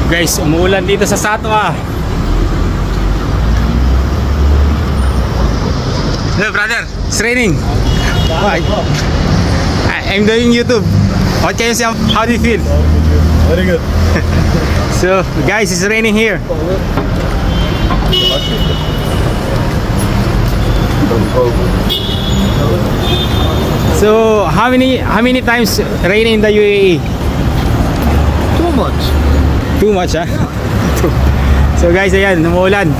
Guys, umuulan dito sa Satwa. Hello brother, it's raining. I'm doing YouTube. What can you say? How do you feel? Very good. So guys, it's raining here. So how many times rain in the UAE? Too much. Too much, huh? So guys, ayan, umuulan.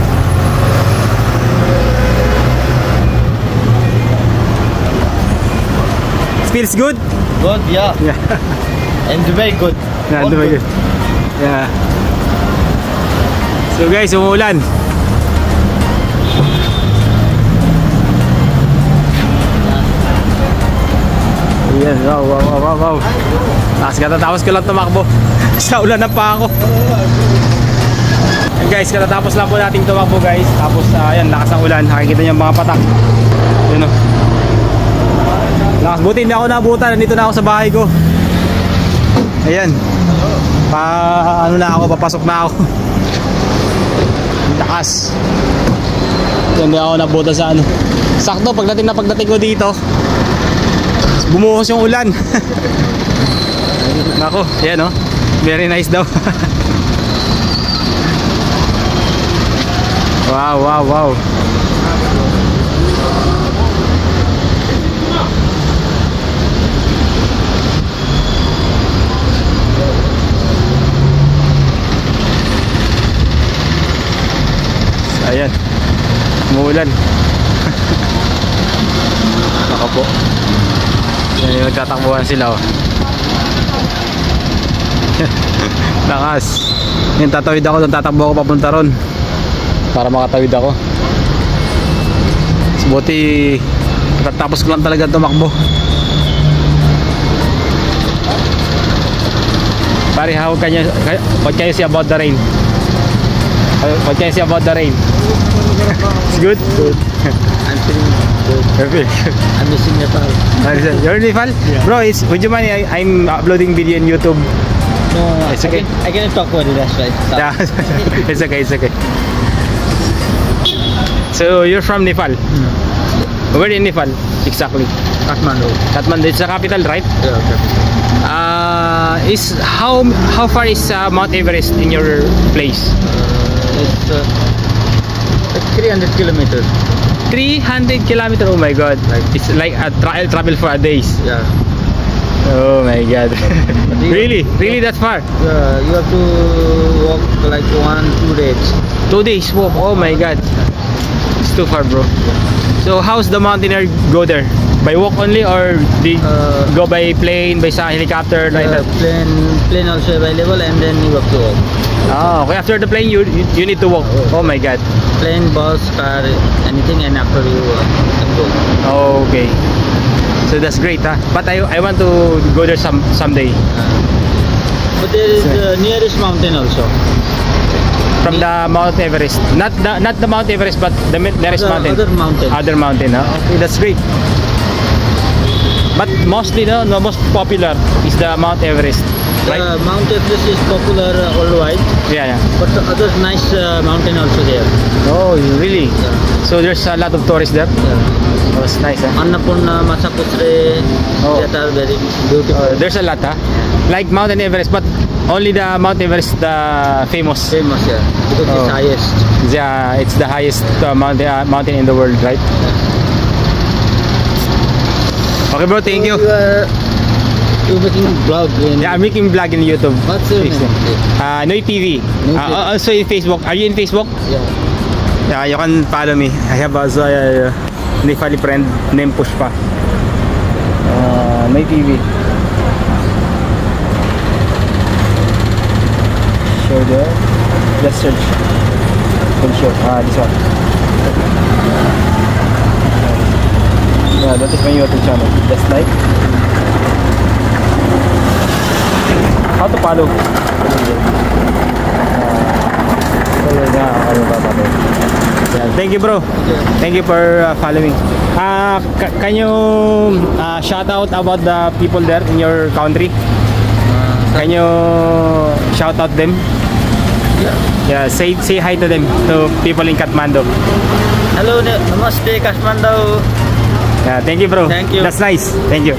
Feels good? Good, yeah. Yeah. And very good. Yeah, All very good. Yeah. So guys, umuulan. Ayan, wow. Katatapos ko lang tumakbo. Sa ulan na pa ako. Ayan guys, katatapos lang po nating tumakbo guys. Tapos ayan, lakas ng ulan. Nakikita niyo yung mga patak. Yun o. Lakas, buti hindi ako nabutan. Nandito na ako sa bahay ko. Ayan. Ano na ako, papasok na ako. Lakas. Hindi ako nabutan sa ano. Sakto, pagdating ko dito, bumuhos yung ulan. Nako, ayan o. Very nice daw. Wow. Ayan, umuulan. Naka po. Yan yung nagtatakbuhan sila oh. Lakas. Yung tatawid ako, tatakbo ako papunta ron para makatawid ako. Buti tapos ko lang talaga tumakbo. Pare, what can you say about the rain? What can you say about the rain? It's good? Good. I'm feeling good. Perfect. I'm missing Nepal. You're in Nepal? Yeah. Bro, would you mind? I'm uploading video on YouTube. No, It's okay. I cannot talk about it, that's right. Yeah, it's okay. So you're from Nepal? Where in Nepal exactly? Kathmandu. It's the capital, right? Yeah, okay. Is how far is Mount Everest in your place? It's 300 kilometers. 300 kilometers. Oh my god. It's like a travel for a days. Yeah. Oh my god. Really that far? You have to walk like 1-2 days. 2 days walk. Oh my god. It's too far, bro. So how's the mountaineer go there? By walk only, or they go by plane, by helicopter like that? Plane also available, and then you have to walk. Oh, okay. After the plane, you need to walk. Oh my god. Plane, bus, car, anything, and after you can go. Oh, okay. So that's great, huh? But I want to go there someday. But there is the nearest mountain also. From the Mount Everest, not the Mount Everest, but the nearest mountain. Other mountain, huh? Okay, that's great. But mostly, the most popular is the Mount Everest, right? Mount Everest is popular worldwide. Yeah. But the other nice mountain also there. Oh, really? Yeah. So there's a lot of tourists there. Yeah. Oh, it's nice, huh? Annapurna, Masaputre, that are very beautiful. There's a lot, huh? Like Mount Everest, but only the Mount Everest, the famous. Famous, yeah. Because it's highest. Yeah, it's the highest mountain in the world, right? Okay, bro. Thank you. You're making vlog in... Yeah, I'm making vlog in YouTube. What's your name? Noy TV. Also in Facebook. Are you in Facebook? Yeah. Yeah, you can follow me. I have also a Nepali friend named Pushpa. Noy TV. Show there. Just search. Can show. This one. Yeah, that is my YouTube channel. Just like. How to follow? Thank you, bro. Thank you for following. Can you shout out about the people there in your country? Can you shout out them? Yeah, say hi to them, to people in Kathmandu. Hello, namaste, Kathmandu. Yeah, thank you, bro. Thank you. That's nice. Thank you.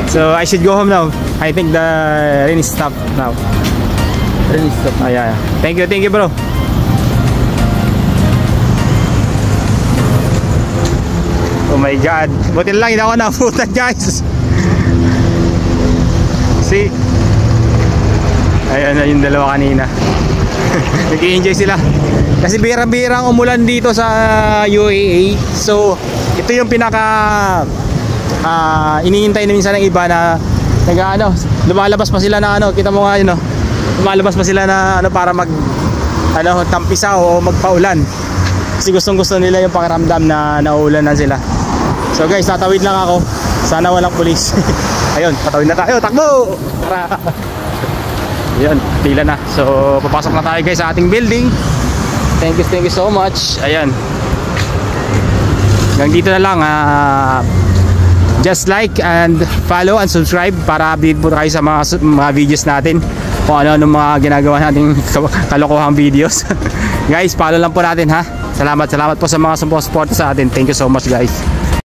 So I should go home now. I think the rain is stopped now. Rain is stopped. Oh, yeah. Thank you, bro. Oh my God. Buti lang, hindi ako nabutan, guys. See? Ayan na yung dalawa kanina. Nag-i-enjoy sila. Kasi bira-birang umulan dito sa UAE. So, ito yung pinaka iniintay na minsan ng iba na lumalabas pa sila na kita mo nga yun, lumalabas pa sila na para mag tampisaw o magpaulan. Kasi gustong-gusto nila yung pakiramdam na nauulanan sila. So guys, tatawid lang ako. Sana walang pulis. Ayun, tatawid na tayo. Takbo! Ayun, pila na. So, papasok na tayo guys sa ating building. Thank you so much. Ayan. Hanggang dito na lang. Just like and follow and subscribe para update po kayo sa mga videos natin. Kung ano mga ginagawa nating kalokohang videos. Guys, follow lang po natin ha. Salamat po sa mga support sa atin. Thank you so much guys.